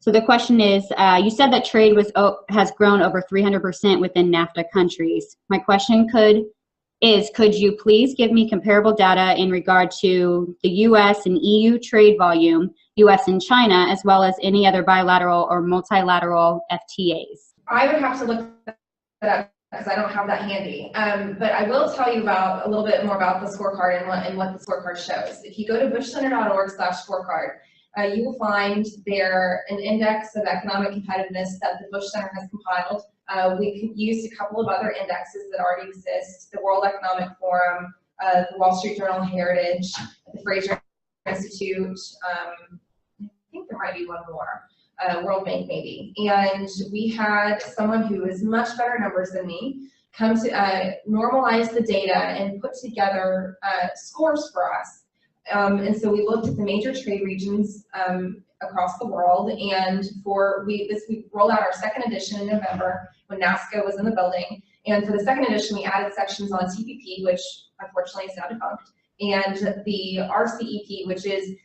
So the question is, you said that trade has grown over 300% within NAFTA countries. My question could you please give me comparable data in regard to the U.S. and EU trade volume, U.S. and China, as well as any other bilateral or multilateral FTAs? I would have to look that up because I don't have that handy. But I will tell you a little bit more about the scorecard and what the scorecard shows. If you go to bushcenter.org/scorecard, you will find there an index of economic competitiveness that the Bush Center has compiled. We used a couple of other indexes that already exist: the World Economic Forum, the Wall Street Journal Heritage, the Fraser Institute. I think there might be one more. World Bank maybe. And we had someone who is much better numbers than me come to normalize the data and put together scores for us. And so we looked at the major trade regions across the world, and we rolled out our second edition in November when NASCO was in the building. And for the second edition, we added sections on TPP, which unfortunately is now defunct, and the RCEP, which is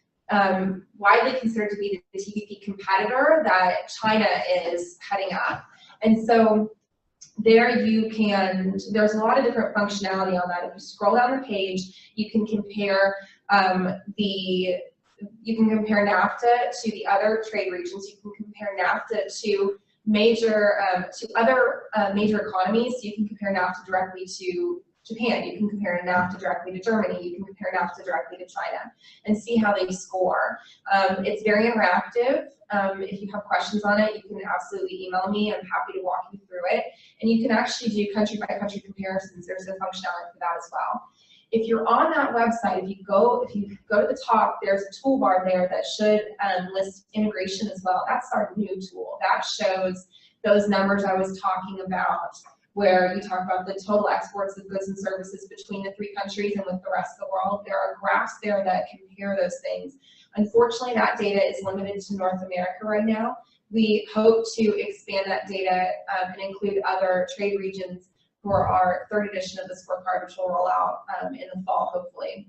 widely considered to be the TPP competitor that China is heading up. And so there there's a lot of different functionality on that. If you scroll down the page, you can compare NAFTA to the other trade regions. You can compare NAFTA to other major economies. You can compare NAFTA directly to Japan. You can compare NAFTA directly to Germany. You can compare NAFTA directly to China and see how they score. It's very interactive. If you have questions on it, you can absolutely email me. I'm happy to walk you through it. And you can actually do country by country comparisons. There's a functionality for that as well. If you're on that website, if you go to the top, there's a toolbar there that should list integration as well. That's our new tool. That shows those numbers I was talking about, where you talk about the total exports of goods and services between the three countries and with the rest of the world. There are graphs there that compare those things. Unfortunately, that data is limited to North America right now. We hope to expand that data and include other trade regions for our third edition of the scorecard, which will roll out in the fall, hopefully.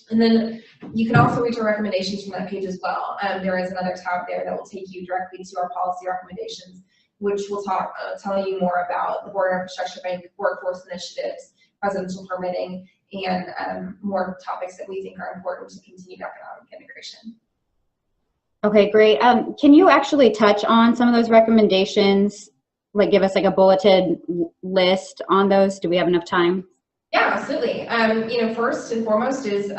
And then you can also reach our recommendations from that page as well. There is another tab there that will take you directly to our policy recommendations, which will tell you more about the Border Infrastructure Bank, workforce initiatives, presidential permitting, and more topics that we think are important to continued economic integration. Okay, great. Can you actually touch on some of those recommendations? Like give us like a bulleted list on those? Do we have enough time? Yeah, absolutely. First and foremost is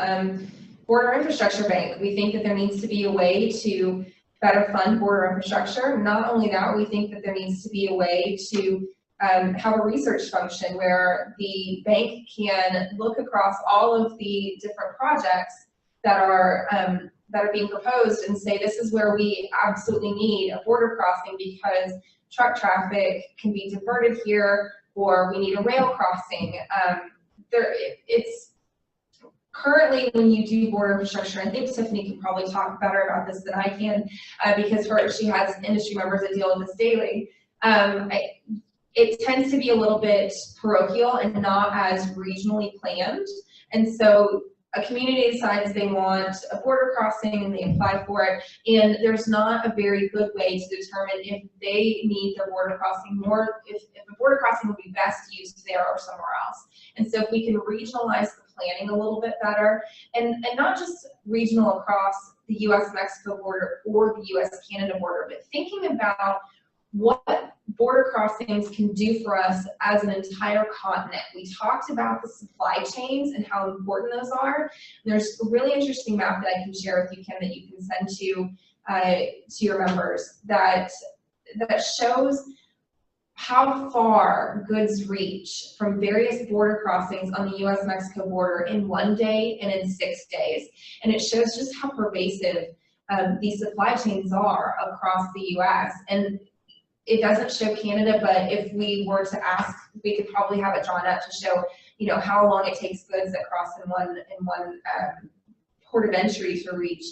Border Infrastructure Bank. We think that there needs to be a way to better fund border infrastructure. Not only that, we think that there needs to be a way to have a research function where the bank can look across all of the different projects that are being proposed and say, this is where we absolutely need a border crossing because truck traffic can be diverted here, or we need a rail crossing. It's currently, when you do border infrastructure, I think Tiffany can probably talk better about this than I can because she has industry members that deal with this daily. It tends to be a little bit parochial and not as regionally planned. And so a community decides they want a border crossing and they apply for it, and there's not a very good way to determine if they need their border crossing or if a border crossing would be best used there or somewhere else. And so if we can regionalize the planning a little bit better, and not just regional across the US-Mexico border or the US-Canada border, but thinking about what border crossings can do for us as an entire continent. We talked about the supply chains and how important those are. There's a really interesting map that I can share with you, Kim, that you can send to your members that shows how far goods reach from various border crossings on the US-Mexico border in 1 day and in 6 days. And it shows just how pervasive these supply chains are across the US. And it doesn't show Canada, but if we were to ask, we could probably have it drawn up to show, how long it takes goods that cross in one port of entry to reach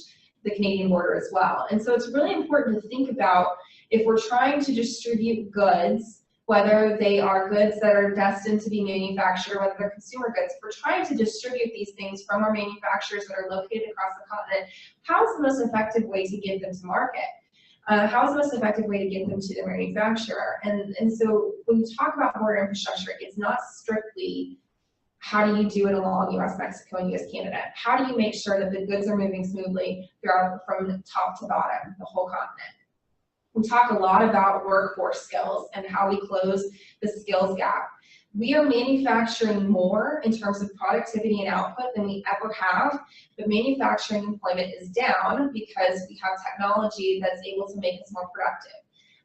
the Canadian border as well. And so it's really important to think about, if we're trying to distribute goods, whether they are goods that are destined to be manufactured, whether they're consumer goods, if we're trying to distribute these things from our manufacturers that are located across the continent, how is the most effective way to get them to market? How is the most effective way to get them to their manufacturer? And so when you talk about border infrastructure, it's not strictly how do you do it along US, Mexico, and US, Canada? How do you make sure that the goods are moving smoothly throughout from top to bottom, the whole continent? We talk a lot about workforce skills and how we close the skills gap. We are manufacturing more in terms of productivity and output than we ever have, but manufacturing employment is down because we have technology that's able to make us more productive.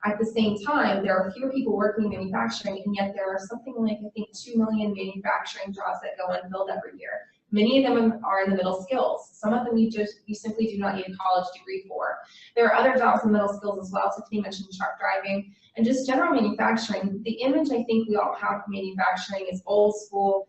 At the same time, there are fewer people working in manufacturing, and yet there are something like, I think, 2 million manufacturing jobs that go unfilled every year. Many of them are in the middle skills. Some of them you simply do not need a college degree for. There are other jobs in middle skills as well. Tiffany mentioned truck driving and just general manufacturing. The image I think we all have of manufacturing is old school,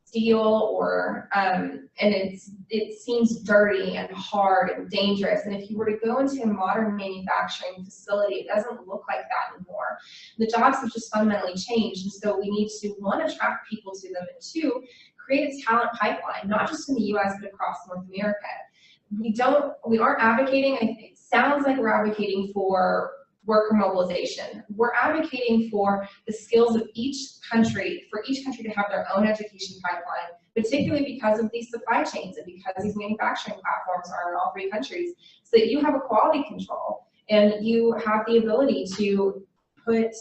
steel, or and it seems dirty and hard and dangerous. And if you were to go into a modern manufacturing facility, it doesn't look like that anymore. The jobs have just fundamentally changed, and so we need to, one, attract people to them, and two, create a talent pipeline, not just in the US, but across North America. We aren't advocating, it sounds like we're advocating for worker mobilization. We're advocating for the skills of each country, for each country to have their own education pipeline, particularly because of these supply chains and because these manufacturing platforms are in all 3 countries, so that you have a quality control and you have the ability to put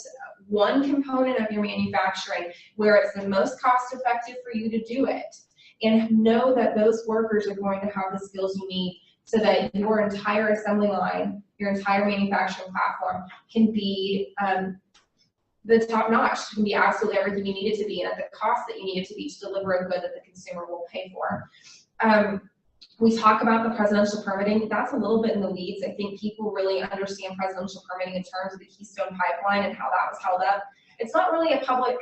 one component of your manufacturing where it's the most cost effective for you to do it, and know that those workers are going to have the skills you need so that your entire assembly line, your entire manufacturing platform can be the top notch, can be absolutely everything you need it to be and at the cost that you need it to be to deliver a good that the consumer will pay for. We talk about the presidential permitting. That's a little bit in the weeds. I think people really understand presidential permitting in terms of the Keystone Pipeline and how that was held up. It's not really a public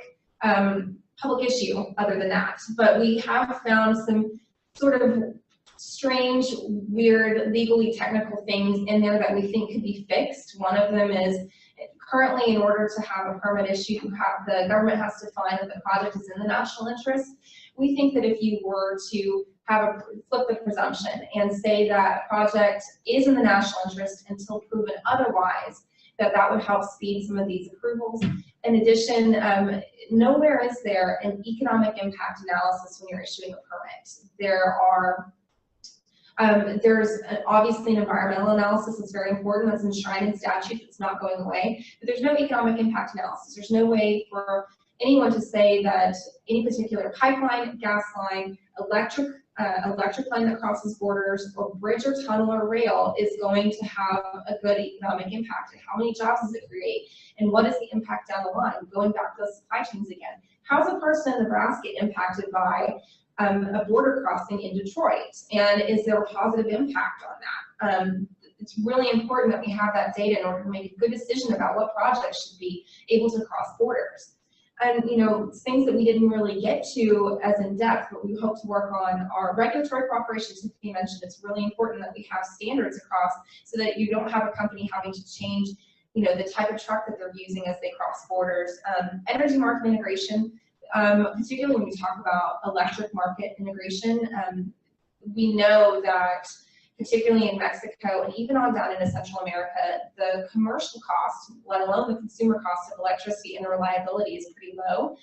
issue other than that, but we have found some sort of strange, weird, legally technical things in there that we think could be fixed. One of them is currently, in order to have a permit issued, the government has to find that the project is in the national interest. We think that if you were to flip the presumption and say that project is in the national interest until proven otherwise, that would help speed some of these approvals. In addition, nowhere is there an economic impact analysis when you're issuing a permit. There's obviously an environmental analysis that's very important, that's enshrined in statute, that's not going away, but there's no economic impact analysis. There's no way for anyone to say that any particular pipeline, gas line, electric line that crosses borders, or bridge or tunnel or rail is going to have a good economic impact. And how many jobs does it create? And what is the impact down the line? Going back to the supply chains again. How's a person in Nebraska impacted by a border crossing in Detroit? And is there a positive impact on that? It's really important that we have that data in order to make a good decision about what projects should be able to cross borders. And things that we didn't really get to as in depth, but we hope to work on are regulatory cooperation. As you mentioned, it's really important that we have standards across so that you don't have a company having to change the type of truck that they're using as they cross borders. Energy market integration, particularly when we talk about electric market integration, we know that particularly in Mexico and even on down into Central America, the commercial cost, let alone the consumer cost of electricity and the reliability is pretty low.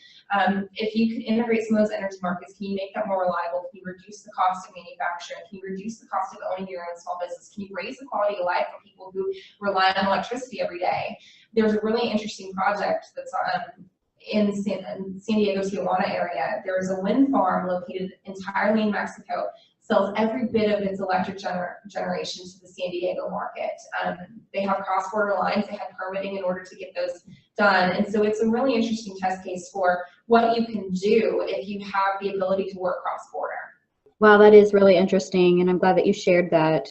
If you could integrate some of those energy markets, can you make that more reliable? Can you reduce the cost of manufacturing? Can you reduce the cost of owning your own small business? Can you raise the quality of life for people who rely on electricity every day? There's a really interesting project that's in San Diego, Tijuana area. There is a wind farm located entirely in Mexico, sells every bit of its electric generation to the San Diego market. They have cross-border lines, they have permitting in order to get those done. And so it's a really interesting test case for what you can do if you have the ability to work cross-border. Wow, that is really interesting, and I'm glad that you shared that.